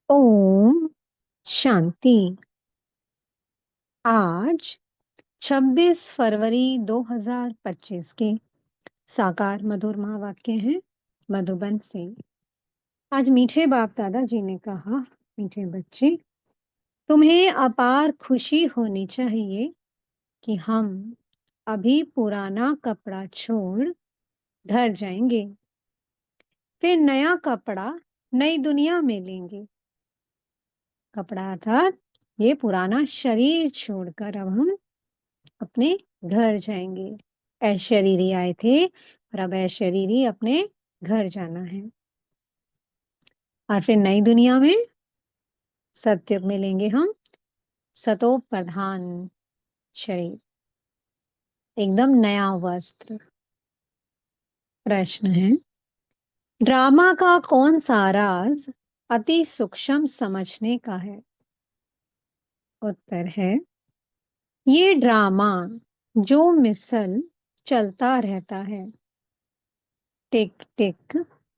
ओम शांति। आज 26 फरवरी 2025 के साकार मधुर महावाक्य हैं मधुबन से। आज मीठे बाप दादाजी ने कहा, मीठे बच्चे, तुम्हें अपार खुशी होनी चाहिए कि हम अभी पुराना कपड़ा छोड़ घर जाएंगे, फिर नया कपड़ा नई दुनिया में लेंगे। कपड़ा अर्थात ये पुराना शरीर छोड़कर अब हम अपने घर जाएंगे। अशरीरी आए थे और अब अशरीरी अपने घर जाना है। और फिर नई दुनिया में सत्युग में लेंगे हम सतो प्रधान शरीर, एकदम नया वस्त्र। प्रश्न है, ड्रामा का कौन सा राज अति सूक्ष्म समझने का है? उत्तर है, ये ड्रामा जो मिसल चलता रहता है, टिक टिक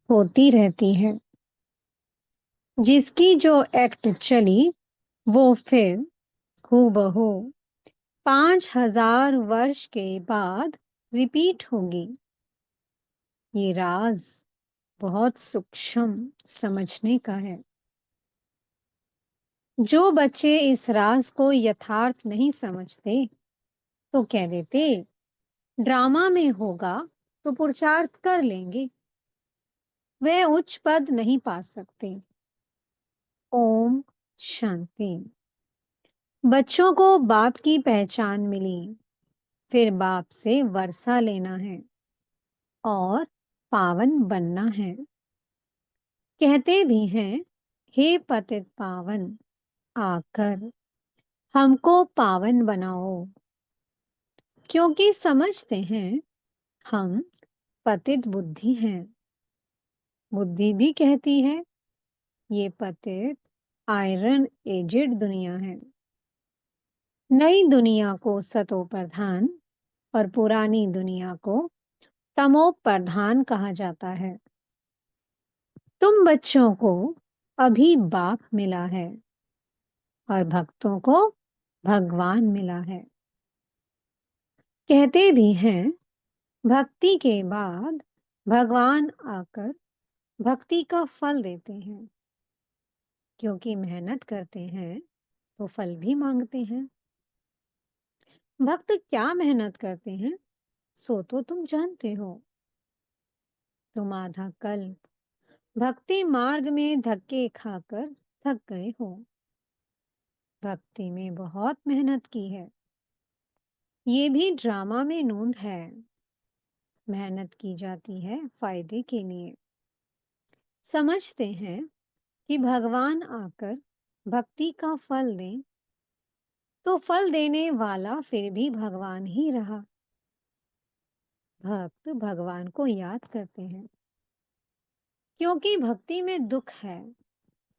होती रहती है, जिसकी जो एक्ट चली वो फिर हूबहू 5000 वर्ष के बाद रिपीट होगी। ये राज बहुत सूक्ष्म समझने का है। जो बच्चे इस राज को यथार्थ नहीं समझते तो कह देते ड्रामा में होगा तो पुरुषार्थ कर लेंगे, वे उच्च पद नहीं पा सकते। ओम शांति। बच्चों को बाप की पहचान मिली, फिर बाप से वर्षा लेना है और पावन बनना है। कहते भी हैं, हे पतित पावन, आकर हमको पावन बनाओ, क्योंकि समझते हैं हम पतित बुद्धि हैं। बुद्धि भी कहती है ये पतित आयरन एजेड दुनिया है। नई दुनिया को सतो प्रधान और पुरानी दुनिया को तमो प्रधान कहा जाता है। तुम बच्चों को अभी बाप मिला है और भक्तों को भगवान मिला है। कहते भी हैं भक्ति के बाद भगवान आकर भक्ति का फल देते हैं, क्योंकि मेहनत करते हैं तो फल भी मांगते हैं। भक्त क्या मेहनत करते हैं सो तो तुम जानते हो। तुम आधा कल्प भक्ति मार्ग में धक्के खाकर थक गए हो। भक्ति में बहुत मेहनत की है, ये भी ड्रामा में नोंद है। मेहनत की जाती है फायदे के लिए। समझते हैं कि भगवान आकर भक्ति का फल दें तो फल देने वाला फिर भी भगवान ही रहा। भक्त भगवान को याद करते हैं, क्योंकि भक्ति में दुख है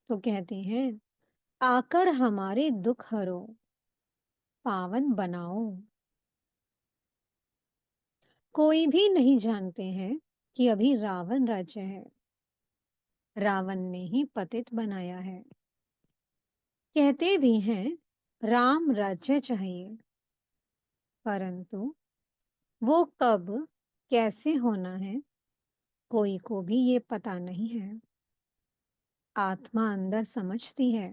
तो कहते हैं आकर हमारे दुख हरो, पावन बनाओ। कोई भी नहीं जानते हैं कि अभी रावण राज्य है। रावण ने ही पतित बनाया है। कहते भी हैं राम राज्य चाहिए, परंतु वो कब कैसे होना है कोई को भी ये पता नहीं है। आत्मा अंदर समझती है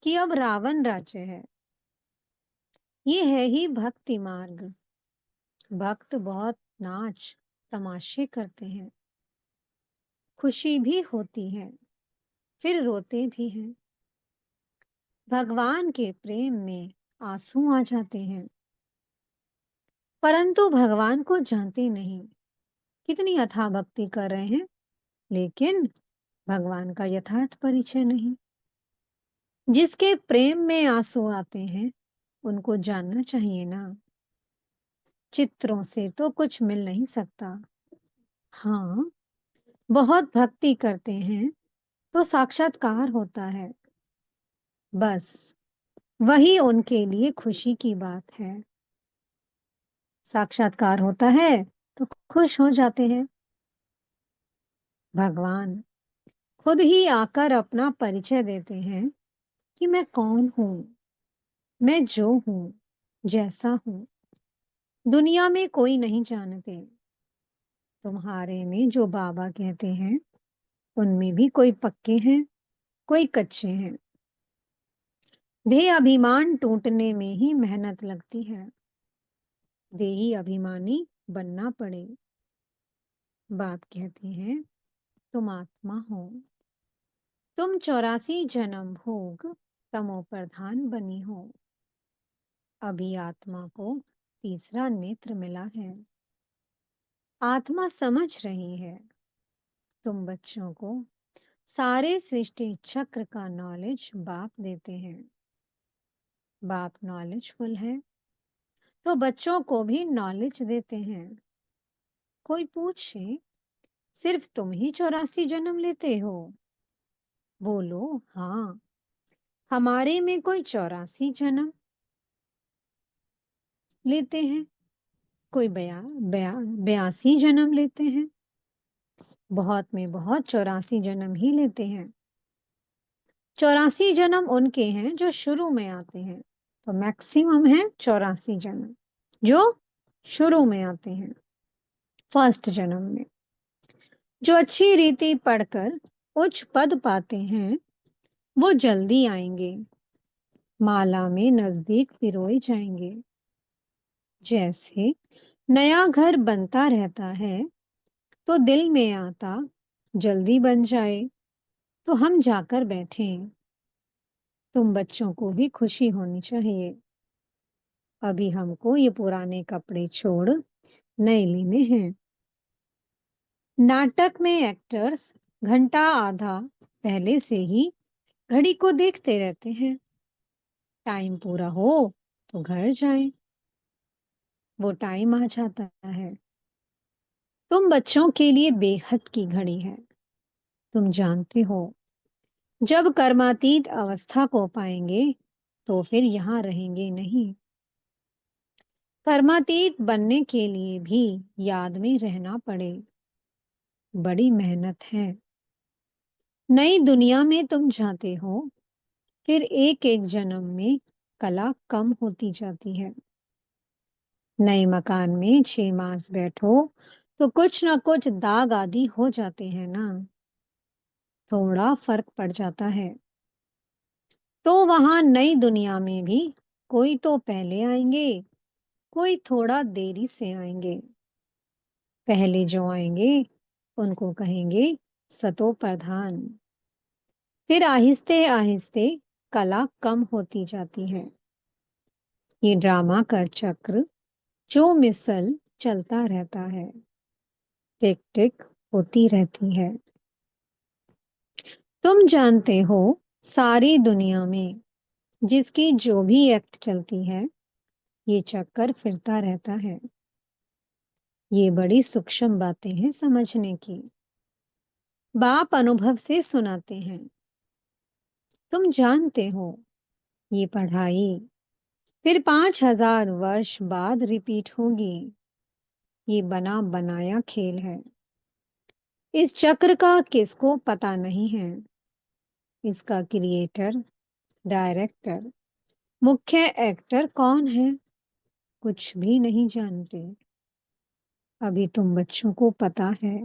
कि अब रावण राज्य है। ये है ही भक्ति मार्ग। भक्त बहुत नाच तमाशे करते हैं, खुशी भी होती है, फिर रोते भी हैं। भगवान के प्रेम में आंसू आ जाते हैं, परंतु भगवान को जानते नहीं। कितनी अथाह भक्ति कर रहे हैं, लेकिन भगवान का यथार्थ परिचय नहीं। जिसके प्रेम में आंसू आते हैं उनको जानना चाहिए ना। चित्रों से तो कुछ मिल नहीं सकता। हाँ, बहुत भक्ति करते हैं तो साक्षात्कार होता है, बस वही उनके लिए खुशी की बात है। साक्षात्कार होता है तो खुश हो जाते हैं। भगवान खुद ही आकर अपना परिचय देते हैं कि मैं कौन हूँ, मैं जो हूँ, जैसा हूँ, दुनिया में कोई नहीं जानते। तुम्हारे में जो बाबा कहते हैं, उनमें भी कोई पक्के हैं, कोई कच्चे हैं। देह अभिमान टूटने में ही मेहनत लगती है। देही अभिमानी बनना पड़े। बाप कहते हैं, तुम आत्मा हो। तुम 84 जन्म भोग तमो प्रधान बनी हो। अभी आत्मा को तीसरा नेत्र मिला है। आत्मा समझ रही है। तुम बच्चों को सारे सृष्टि चक्र का नॉलेज बाप देते हैं। बाप नॉलेजफुल है, तो बच्चों को भी नॉलेज देते हैं। कोई पूछे, सिर्फ तुम ही 84 जन्म लेते हो? बोलो, हाँ, हमारे में कोई 84 जन्म लेते हैं, कोई 82 जन्म लेते हैं, बहुत में बहुत 84 जन्म ही लेते हैं। 84 जन्म उनके हैं जो शुरू में आते हैं, तो मैक्सिमम है 84 जन्म जो शुरू में आते हैं, फर्स्ट जन्म में। जो अच्छी रीति पढ़कर उच्च पद पाते हैं, वो जल्दी आएंगे, माला में नजदीक पिरोए जाएंगे। जैसे नया घर बनता रहता है, तो दिल में आता जल्दी बन जाए, तो हम जाकर बैठें। तुम बच्चों को भी खुशी होनी चाहिए। अभी हमको ये पुराने कपड़े छोड़ नए लेने हैं। नाटक में एक्टर्स घंटा आधा पहले से ही घड़ी को देखते रहते हैं। टाइम पूरा हो तो घर जाएं। वो टाइम आ जाता है। तुम बच्चों के लिए बेहद की घड़ी है। तुम जानते हो, जब कर्मातीत अवस्था को पाएंगे तो फिर यहाँ रहेंगे नहीं। कर्मातीत बनने के लिए भी याद में रहना पड़े। बड़ी मेहनत है। नई दुनिया में तुम जाते हो, फिर एक एक जन्म में कला कम होती जाती है। नए मकान में 6 मास बैठो तो कुछ ना कुछ दाग आदि हो जाते हैं ना, थोड़ा फर्क पड़ जाता है। तो वहां नई दुनिया में भी कोई तो पहले आएंगे, कोई थोड़ा देरी से आएंगे। पहले जो आएंगे उनको कहेंगे सतो प्रधान। फिर आहिस्ते आहिस्ते कला कम होती जाती है। ये ड्रामा का चक्र जो मिसल चलता रहता है, टिक टिक होती रहती है। तुम जानते हो, सारी दुनिया में जिसकी जो भी एक्ट चलती है, ये चक्कर फिरता रहता है। ये बड़ी सूक्ष्म बातें हैं समझने की। बाप अनुभव से सुनाते हैं। तुम जानते हो, ये पढ़ाई फिर 5000 वर्ष बाद रिपीट होगी। ये बना बनाया खेल है। इस चक्र का किसको पता नहीं है। इसका क्रिएटर, डायरेक्टर, मुख्य एक्टर कौन है, कुछ भी नहीं जानते। अभी तुम बच्चों को पता है।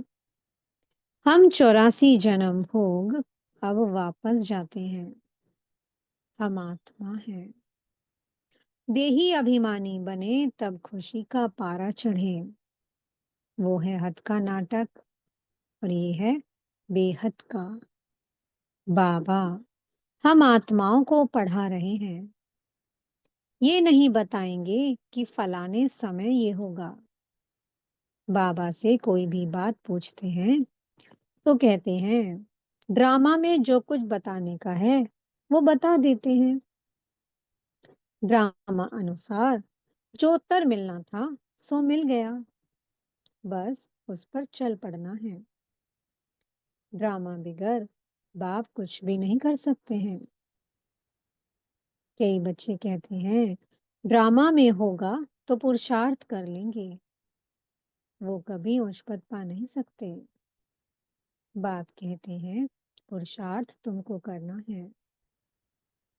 हम 84 जन्म भोग अब वापस जाते हैं। हम आत्मा हैं। देही अभिमानी बने तब खुशी का पारा चढ़े। वो है हद का नाटक और ये है बेहद का। बाबा हम आत्माओं को पढ़ा रहे हैं। ये नहीं बताएंगे कि फलाने समय ये होगा। बाबा से कोई भी बात पूछते हैं तो कहते हैं, ड्रामा में जो कुछ बताने का है वो बता देते हैं। ड्रामा अनुसार जो उत्तर मिलना था सो मिल गया, बस उस पर चल पड़ना है। ड्रामा बिगर बाप कुछ भी नहीं कर सकते हैं। कई बच्चे कहते हैं, ड्रामा में होगा तो पुरुषार्थ कर लेंगे। वो कभी उच्च पद पा नहीं सकते। बाप कहते हैं, पुरुषार्थ तुमको करना है।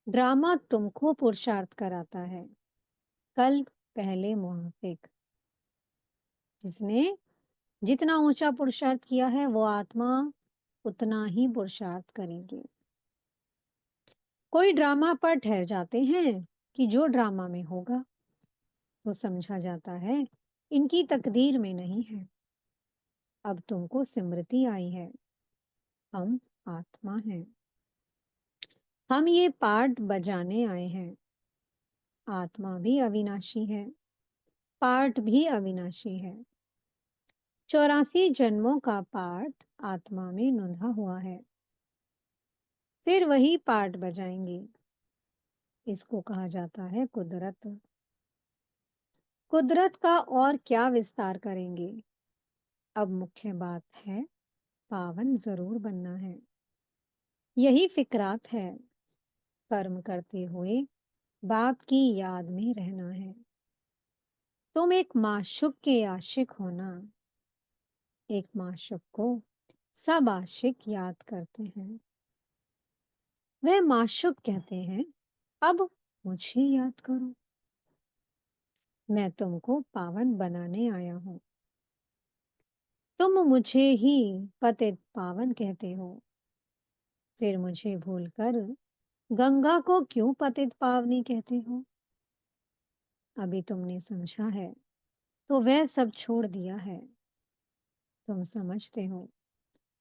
ड्रामा तुमको पुरुषार्थ कराता है। कल पहले मुनाफिक, जिसने जितना ऊंचा पुरुषार्थ किया है वो आत्मा उतना ही पुरुषार्थ करेगी। कोई ड्रामा पर ठहर जाते हैं कि जो ड्रामा में होगा तो समझा जाता है इनकी तकदीर में नहीं है। अब तुमको स्मृति आई है, हम आत्मा हैं। हम ये पार्ट बजाने आए हैं। आत्मा भी अविनाशी है, पार्ट भी अविनाशी है। 84 जन्मों का पार्ट आत्मा में नूंधा हुआ है। फिर वही पार्ट बजाएंगे। इसको कहा जाता है कुदरत। कुदरत का और क्या विस्तार करेंगे। अब मुख्य बात है, पावन जरूर बनना है। यही फिक्रात है। कर्म करते हुए बाप की याद में रहना है। तुम एक माशूक के आशिक होना। एक माशूक को सब आशिक याद करते हैं। वह माशूक कहते हैं, अब मुझे याद करो। मैं तुमको पावन बनाने आया हूँ। तुम मुझे ही पतित पावन कहते हो। फिर मुझे भूलकर गंगा को क्यों पतित पावनी कहते हो। अभी तुमने समझा है तो वह सब छोड़ दिया है। तुम समझते हो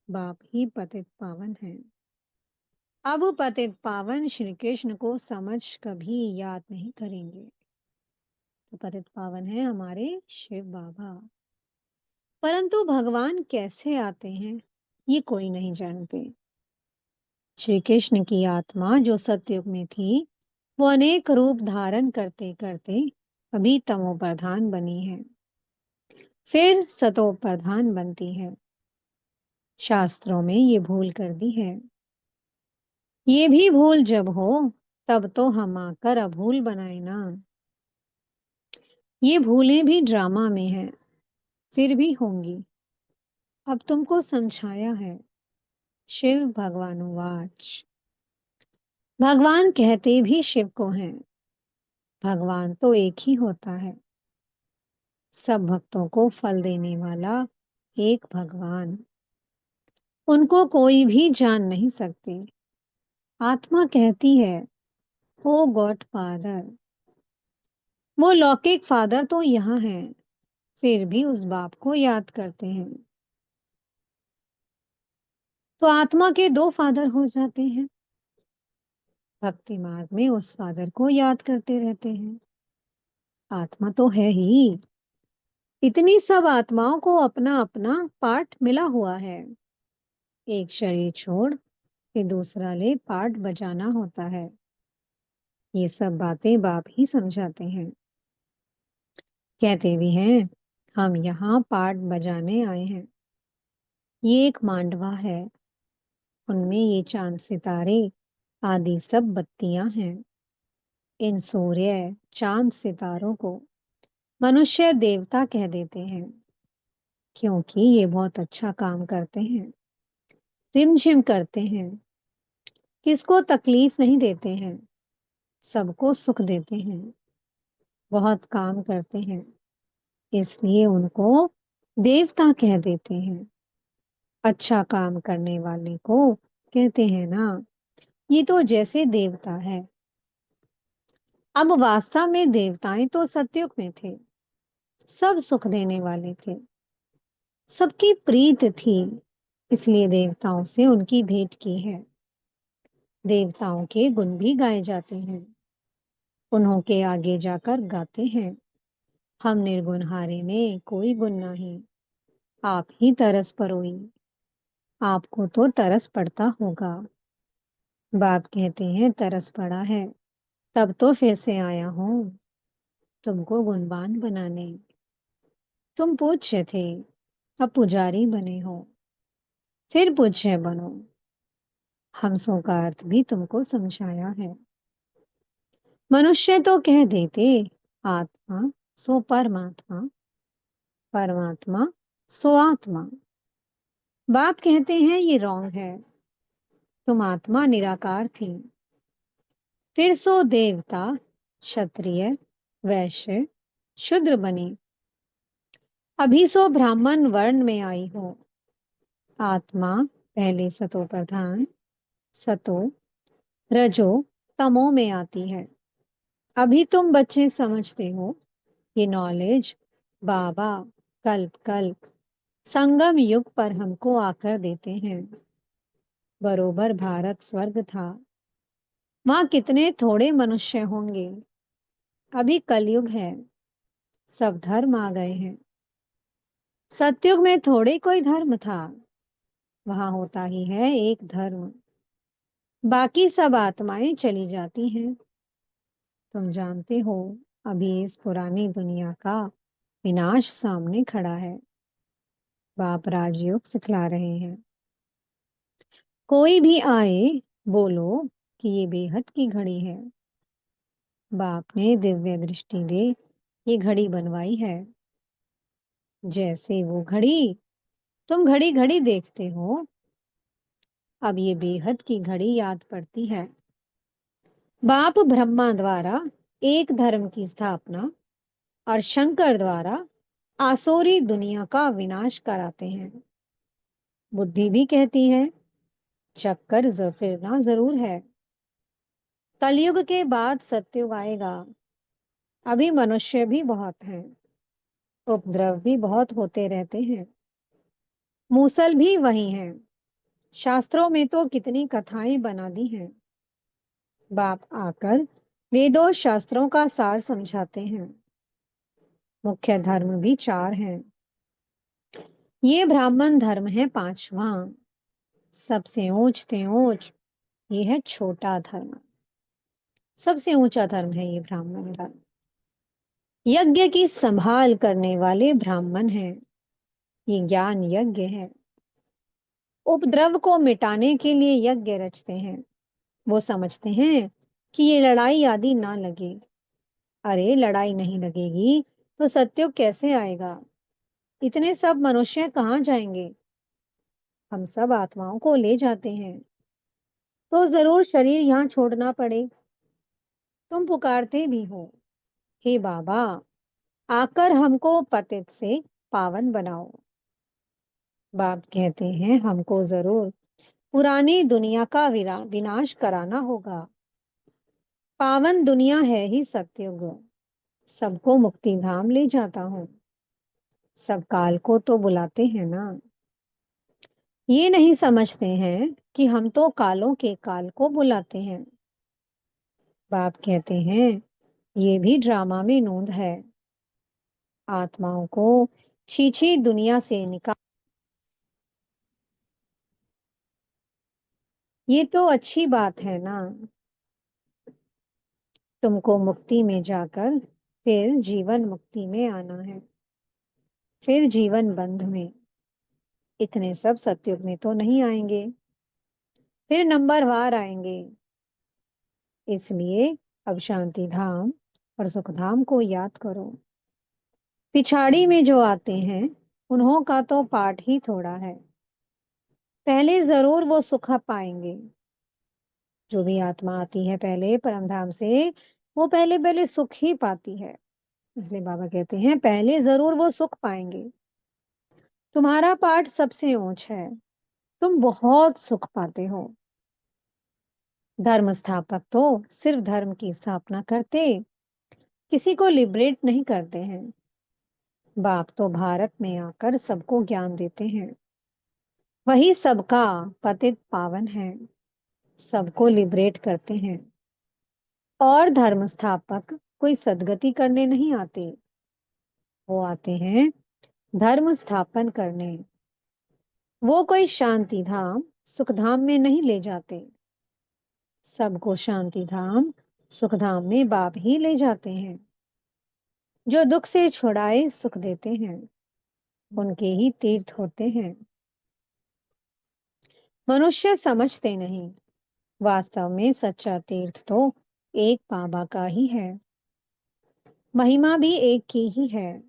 बाप ही पतित पावन है। अब पतित पावन श्री कृष्ण को समझ कभी याद नहीं करेंगे। तो पतित पावन है हमारे शिव बाबा। परंतु भगवान कैसे आते हैं ये कोई नहीं जानते। श्री कृष्ण की आत्मा जो सतयुग में थी वो अनेक रूप धारण करते करते अभी तमो प्रधान बनी है, फिर सतो प्रधान बनती है। शास्त्रों में ये भूल कर दी है। ये भी भूल जब हो तब तो हम आकर अभूल बनाए ना। ये भूलें भी ड्रामा में हैं, फिर भी होंगी। अब तुमको समझाया है। शिव भगवानुवाच। भगवान कहते भी शिव को हैं। भगवान तो एक ही होता है। सब भक्तों को फल देने वाला एक भगवान। उनको कोई भी जान नहीं सकते। आत्मा कहती है, ओ गॉड फादर। वो लौकिक फादर तो यहाँ हैं, फिर भी उस बाप को याद करते हैं। तो आत्मा के दो फादर हो जाते हैं। भक्ति मार्ग में उस फादर को याद करते रहते हैं। आत्मा तो है ही। इतनी सब आत्माओं को अपना अपना पार्ट मिला हुआ है। एक शरीर छोड़ के दूसरा ले पार्ट बजाना होता है। ये सब बातें बाप ही समझाते हैं। कहते भी हैं, हम यहाँ पार्ट बजाने आए हैं। ये एक मांडवा है। उनमें ये चांद सितारे आदि सब बत्तियां हैं। इन सूर्य चांद सितारों को मनुष्य देवता कह देते हैं, क्योंकि ये बहुत अच्छा काम करते हैं। रिमझिम करते हैं। किसको तकलीफ नहीं देते हैं, सबको सुख देते हैं। बहुत काम करते हैं, इसलिए उनको देवता कह देते हैं। अच्छा काम करने वाले को कहते हैं ना, ये तो जैसे देवता है। अब वास्तव में देवताएं तो सतयुग में थे। सब सुख देने वाले थे। सबकी प्रीत थी, इसलिए देवताओं से उनकी भेंट की है। देवताओं के गुण भी गाए जाते हैं। उन्हों के आगे जाकर गाते हैं, हम निर्गुण हारे में कोई गुण नहीं। आप ही तरस परोई। आपको तो तरस पड़ता होगा। बाप कहते हैं तरस पड़ा है, तब तो फिर से आया हूं तुमको गुणवान बनाने। तुम पूज्य थे, अब पुजारी बने हो, फिर पूज्य बनो। हमसों का अर्थ भी तुमको समझाया है। मनुष्य तो कह देते, आत्मा सो परमात्मा, परमात्मा सो आत्मा। बाप कहते हैं ये रॉन्ग है। तुम आत्मा निराकार थी। फिर सो देवता, क्षत्रिय, वैश्य, शूद्र बनी। अभी सो ब्राह्मण वर्ण में आई हो। आत्मा पहले सतो प्रधान, सतो, रजो, तमो में आती है। अभी तुम बच्चे समझते हो ये नॉलेज बाबा कल्प कल्प संगम युग पर हमको आकर देते हैं। बरोबर भारत स्वर्ग था। वहां कितने थोड़े मनुष्य होंगे। अभी कलयुग है, सब धर्म आ गए हैं। सतयुग में थोड़े कोई धर्म था। वहां होता ही है एक धर्म, बाकी सब आत्माएं चली जाती हैं। तुम जानते हो अभी इस पुरानी दुनिया का विनाश सामने खड़ा है। बाप राजयोग सिखला रहे हैं। कोई भी आए, बोलो कि ये बेहद की घड़ी है। बाप ने दिव्य दृष्टि दे ये घड़ी बनवाई है। जैसे वो घड़ी तुम घड़ी घड़ी देखते हो, अब ये बेहद की घड़ी याद पड़ती है। बाप ब्रह्मा द्वारा एक धर्म की स्थापना और शंकर द्वारा आसुरी दुनिया का विनाश कराते हैं। बुद्धि भी कहती है चक्कर फिरना जरूर है। कलयुग के बाद सतयुग आएगा। अभी मनुष्य भी बहुत हैं, उपद्रव भी बहुत होते रहते हैं। मूसल भी वही हैं। शास्त्रों में तो कितनी कथाएं बना दी हैं। बाप आकर वेदों शास्त्रों का सार समझाते हैं। मुख्य धर्म भी चार हैं। ये ब्राह्मण धर्म है पांचवा। सबसे ऊंच ते ऊंच ये है छोटा धर्म। सबसे ऊंचा धर्म है ये ब्राह्मण धर्म। यज्ञ की संभाल करने वाले ब्राह्मण हैं। ये ज्ञान यज्ञ है। उपद्रव को मिटाने के लिए यज्ञ रचते हैं। वो समझते हैं कि ये लड़ाई आदि ना लगे। अरे लड़ाई नहीं लगेगी तो सत्युग कैसे आएगा। इतने सब मनुष्य कहाँ जाएंगे। हम सब आत्माओं को ले जाते हैं तो जरूर शरीर यहाँ छोड़ना पड़े। तुम पुकारते भी हो हे बाबा, आकर हमको पतित से पावन बनाओ। बाप कहते हैं हमको जरूर पुरानी दुनिया का विनाश कराना होगा। पावन दुनिया है ही सत्युग। सबको मुक्ति धाम ले जाता हूँ। सब काल को तो बुलाते हैं ना। ये नहीं समझते हैं कि हम तो कालों के काल को बुलाते हैं। बाप कहते हैं ये भी ड्रामा में नोंद है। आत्माओं को छीछी दुनिया से निकाल। ये तो अच्छी बात है ना। तुमको मुक्ति में जाकर फिर जीवन मुक्ति में आना है, फिर जीवन बंध में। इतने सब सतयुग में तो नहीं आएंगे, फिर नंबरवार आएंगे। इसलिए अब शांति धाम और सुख धाम को याद करो। पिछाड़ी में जो आते हैं उन्हों का तो पाठ ही थोड़ा है। पहले जरूर वो सुख पाएंगे। जो भी आत्मा आती है पहले परम धाम से, वो पहले पहले सुख ही पाती है। इसलिए बाबा कहते हैं पहले जरूर वो सुख पाएंगे। तुम्हारा पाठ सबसे ऊंच है। तुम बहुत सुख पाते हो। धर्म स्थापक तो सिर्फ धर्म की स्थापना करते, किसी को लिबरेट नहीं करते हैं। बाप तो भारत में आकर सबको ज्ञान देते हैं। वही सबका पतित पावन है, सबको लिबरेट करते हैं। और धर्म स्थापक कोई सदगति करने नहीं आते, वो आते हैं धर्म स्थापन करने। वो कोई शांति धाम सुख धाम में नहीं ले जाते। सबको शांति धाम सुख धाम में बाप ही ले जाते हैं। जो दुख से छुड़ाए सुख देते हैं, उनके ही तीर्थ होते हैं। मनुष्य समझते नहीं, वास्तव में सच्चा तीर्थ तो एक बाबा का ही है। महिमा भी एक की ही है।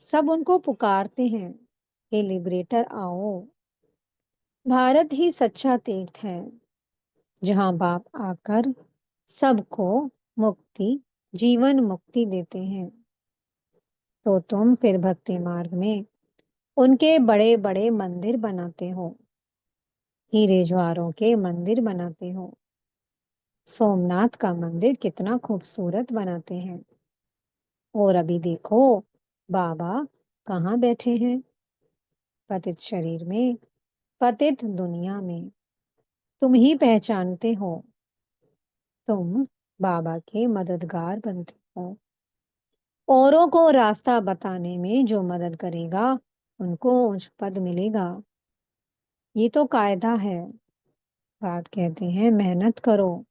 सब उनको पुकारते हैं हे लिबरेटर आओ। भारत ही सच्चा तीर्थ है। जहाँ बाप आकर सबको मुक्ति, जीवन मुक्ति देते हैं। तो तुम फिर भक्ति मार्ग में उनके बड़े-बड़े मंदिर बनाते हो, हीरे ज्वारों के मंदिर बनाते हो। सोमनाथ का मंदिर कितना खूबसूरत बनाते हैं। और अभी देखो, बाबा कहाँ बैठे हैं? पतित शरीर में, पतित दुनिया में। तुम ही पहचानते हो, तुम बाबा के मददगार बनते हो। औरों को रास्ता बताने में जो मदद करेगा, उनको उच्च पद मिलेगा। ये तो कायदा है। बाप कहते हैं मेहनत करो,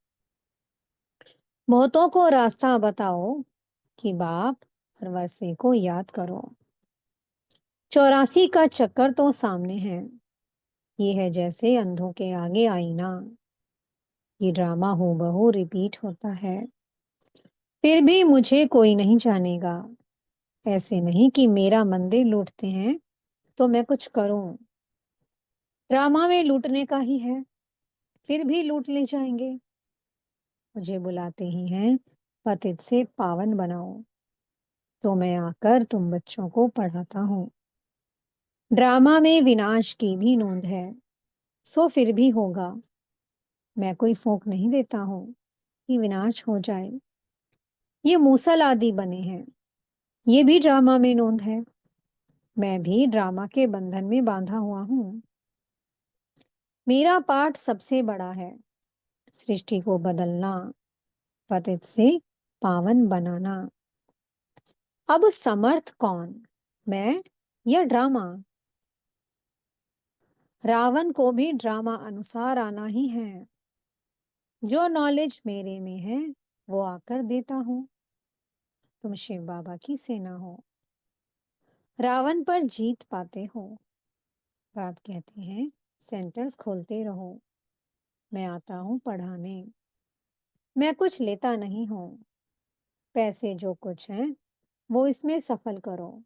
बहुतों को रास्ता बताओ कि बाप हर वर्षे को याद करो। 84 का चक्कर तो सामने है। ये है जैसे अंधों के आगे आईना। ये ड्रामा हूबहू रिपीट होता है। फिर भी मुझे कोई नहीं जानेगा। ऐसे नहीं कि मेरा मंदिर लूटते हैं तो मैं कुछ करूं। ड्रामा में लूटने का ही है, फिर भी लूट ले जाएंगे। मुझे बुलाते ही हैं, पतित से पावन बनाओ। तो मैं आकर तुम बच्चों को पढ़ाता हूँ। ड्रामा में विनाश की भी नोंद है, सो फिर भी होगा। मैं कोई फूंक नहीं देता हूँ कि विनाश हो जाए। ये मूसल आदि बने हैं, ये भी ड्रामा में नोंद है। मैं भी ड्रामा के बंधन में बांधा हुआ हूँ। मेरा पाठ सबसे बड़ा है, सृष्टि को बदलना, पतित से पावन बनाना। अब समर्थ कौन, मैं या ड्रामा? रावण को भी ड्रामा अनुसार आना ही है। जो नॉलेज मेरे में है वो आकर देता हूँ। तुम शिव बाबा की सेना हो, रावण पर जीत पाते हो। बाप कहते हैं सेंटर्स खोलते रहो, मैं आता हूँ पढ़ाने। मैं कुछ लेता नहीं हूँ, पैसे जो कुछ हैं वो इसमें सफल करो।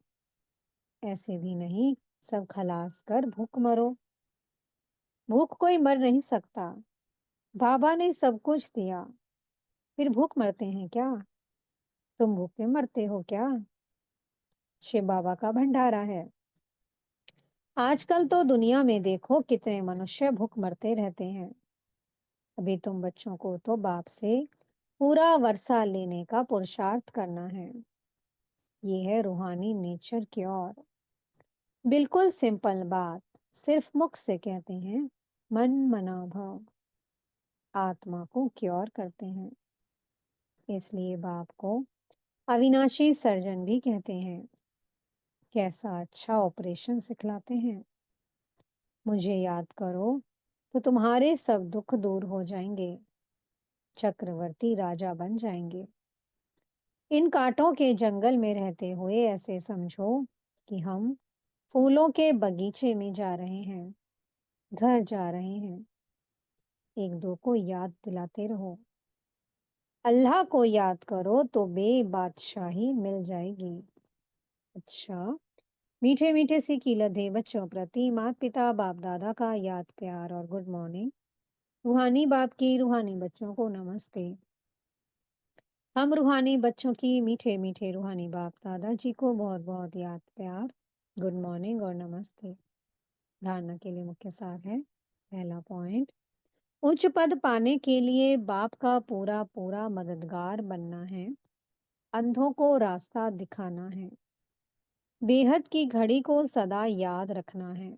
ऐसे भी नहीं सब खलास कर भूख मरो। भूख कोई मर नहीं सकता, बाबा ने सब कुछ दिया, फिर भूख मरते हैं क्या? तुम भूखे मरते हो क्या? शिव बाबा का भंडारा है। आजकल तो दुनिया में देखो कितने मनुष्य भूख मरते रहते हैं। अभी तुम बच्चों को तो बाप से पूरा वर्षा लेने का पुरुषार्थ करना है। ये है रूहानी नेचर क्योर। बिल्कुल सिंपल बात, सिर्फ मुख से कहते हैं, मन मना भाव आत्मा को क्योर करते हैं। इसलिए बाप को अविनाशी सर्जन भी कहते हैं। कैसा अच्छा ऑपरेशन सिखलाते हैं। मुझे याद करो तो तुम्हारे सब दुख दूर हो जाएंगे, चक्रवर्ती राजा बन जाएंगे। इन कांटों के जंगल में रहते हुए ऐसे समझो कि हम फूलों के बगीचे में जा रहे हैं, घर जा रहे हैं। एक दो को याद दिलाते रहो। अल्लाह को याद करो तो बेबादशाही मिल जाएगी। अच्छा, मीठे मीठे से की लदे बच्चों प्रति माता पिता बाप दादा का याद प्यार और गुड मॉर्निंग। रूहानी बाप की रूहानी बच्चों को नमस्ते। हम रूहानी बच्चों की मीठे मीठे रूहानी बाप दादाजी को बहुत बहुत याद प्यार, गुड मॉर्निंग और नमस्ते। धारणा के लिए मुख्य सार है। पहला पॉइंट, उच्च पद पाने के लिए बाप का पूरा पूरा मददगार बनना है, अंधों को रास्ता दिखाना है, बेहद की घड़ी को सदा याद रखना है।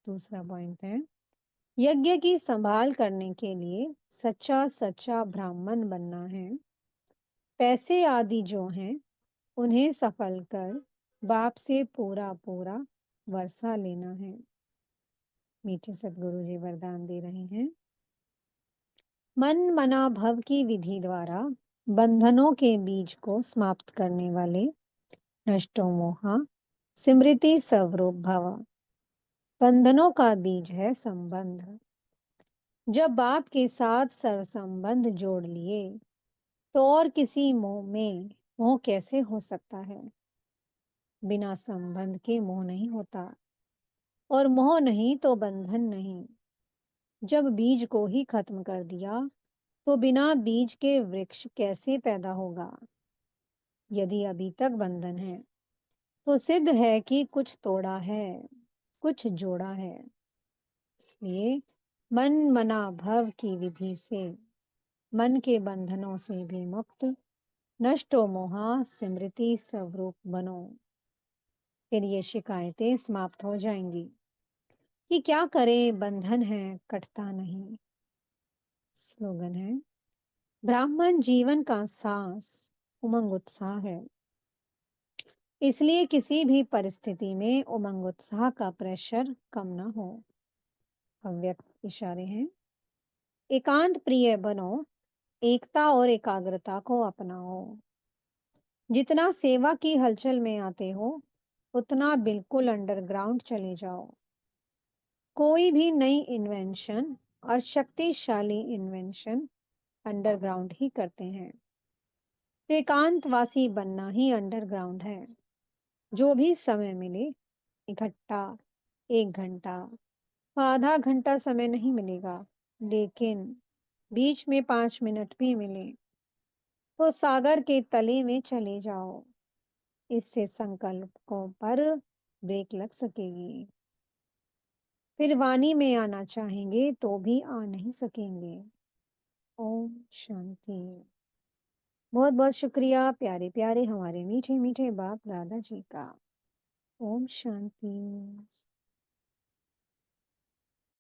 दूसरा पॉइंट है, यज्ञ की संभाल करने के लिए सच्चा सच्चा ब्राह्मण बनना है। पैसे आदि जो हैं उन्हें सफल कर बाप से पूरा पूरा वर्षा लेना है। मीठे सदगुरु जी वरदान दे रहे हैं। मन मना भव की विधि द्वारा बंधनों के बीज को समाप्त करने वाले नष्टो मोहा स्मृति स्वरूप भव। बंधनों का बीज है संबंध। जब बाप के साथ सर संबंध जोड़ लिए तो और किसी मोह में मोह कैसे हो सकता है? बिना संबंध के मोह नहीं होता, और मोह नहीं तो बंधन नहीं। जब बीज को ही खत्म कर दिया, तो बिना बीज के वृक्ष कैसे पैदा होगा? यदि अभी तक बंधन है, तो सिद्ध है कि कुछ तोड़ा है, कुछ जोड़ा है। इसलिए मन मना भव की विधि से मन के बंधनों से भी मुक्त, नष्टो मोहा स्मृति स्वरूप बनो। फिर ये शिकायतें समाप्त हो जाएंगी कि क्या करें, बंधन है, कटता नहीं। स्लोगन है, ब्राह्मण जीवन का सांस, उमंग उत्साह है। इसलिए किसी भी परिस्थिति में उमंग उत्साह का प्रेशर कम ना हो। अव्यक्त इशारे हैं, एकांत प्रिय बनो, एकता और एकाग्रता को अपनाओ। जितना सेवा की हलचल में आते हो, उतना बिल्कुल अंडरग्राउंड चले जाओ। कोई भी नई इन्वेंशन और शक्तिशाली इन्वेंशन अंडरग्राउंड ही करते हैं। तो एकांतवासी बनना ही अंडरग्राउंड है। जो भी समय मिले, इकट्ठा 1 घंटा, आधा घंटा समय नहीं मिलेगा, लेकिन बीच में 5 मिनट भी मिले, तो सागर के तले में चले जाओ। इससे संकल्पों पर ब्रेक लग सकेगी। फिर वाणी में आना चाहेंगे तो भी आ नहीं सकेंगे। ओम शांति। बहुत बहुत शुक्रिया प्यारे प्यारे हमारे मीठे मीठे बाप दादा जी का। ओम शांति।